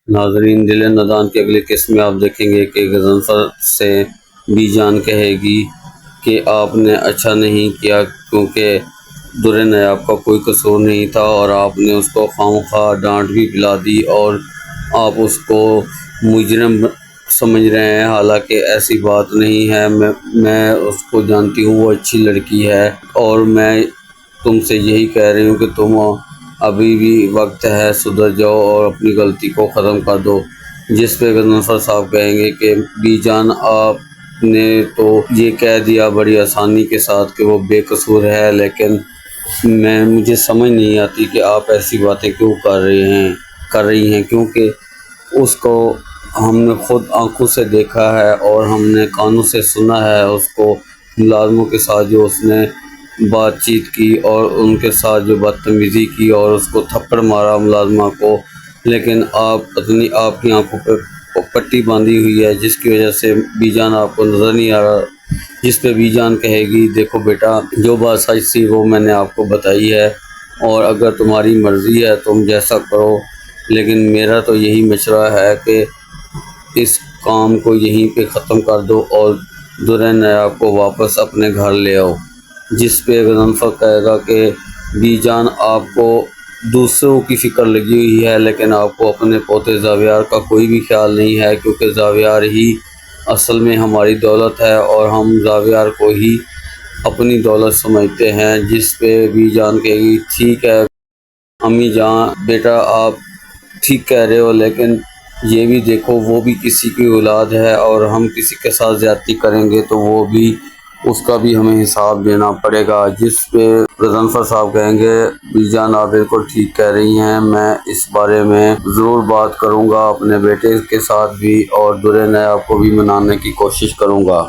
ناظرین، دل نادان کی اگلی قسط میں آپ دیکھیں گے کہ غضنفر سے بی جان کہے گی کہ آپ نے اچھا نہیں کیا، کیونکہ در نیاب کا کوئی قصور نہیں تھا اور آپ نے اس کو خواہ ڈانٹ بھی پلا دی اور آپ اس کو مجرم سمجھ رہے ہیں، حالانکہ ایسی بات نہیں ہے۔ میں اس کو جانتی ہوں، وہ اچھی لڑکی ہے اور میں تم سے یہی کہہ رہی ہوں کہ تم ابھی بھی وقت ہے، سدھر جاؤ اور اپنی غلطی کو ختم کر دو۔ جس پہ غضنفر صاحب کہیں گے کہ بی جان، آپ نے تو یہ کہہ دیا بڑی آسانی کے ساتھ کہ وہ بے قصور ہے، لیکن مجھے سمجھ نہیں آتی کہ آپ ایسی باتیں کیوں کر رہی ہیں، کیونکہ اس کو ہم نے خود آنکھوں سے دیکھا ہے اور ہم نے کانوں سے سنا ہے، اس کو ملازموں کے ساتھ جو اس نے بات چیت کی اور ان کے ساتھ جو بدتمیزی کی اور اس کو تھپڑ مارا ملازمہ کو، لیکن آپ کی آنکھوں پہ پٹی باندھی ہوئی ہے، جس کی وجہ سے بی جان آپ کو نظر نہیں آ رہا۔ جس پہ بی جان کہے گی، دیکھو بیٹا، جو بات سچ تھی وہ میں نے آپ کو بتائی ہے اور اگر تمہاری مرضی ہے تم جیسا کرو، لیکن میرا تو یہی مشورہ ہے کہ اس کام کو یہیں پہ ختم کر دو اور در نیاب کو واپس اپنے گھر لے آؤ۔ جس پہ غضنفر کہے گا کہ بی جان، آپ کو دوسروں کی فکر لگی ہوئی ہے، لیکن آپ کو اپنے پوتے زاویار کا کوئی بھی خیال نہیں ہے، کیونکہ زاویار ہی اصل میں ہماری دولت ہے اور ہم زاویار کو ہی اپنی دولت سمجھتے ہیں۔ جس پہ بی جان کہے گی، ٹھیک ہے امی جان، بیٹا آپ ٹھیک کہہ رہے ہو، لیکن یہ بھی دیکھو وہ بھی کسی کی اولاد ہے اور ہم کسی کے ساتھ زیادتی کریں گے تو اس کا بھی ہمیں حساب دینا پڑے گا۔ جس پہ غضنفر صاحب کہیں گے، بی جان آپ بالکل ٹھیک کہہ رہی ہیں، میں اس بارے میں ضرور بات کروں گا اپنے بیٹے کے ساتھ بھی اور در نیاب کو بھی منانے کی کوشش کروں گا۔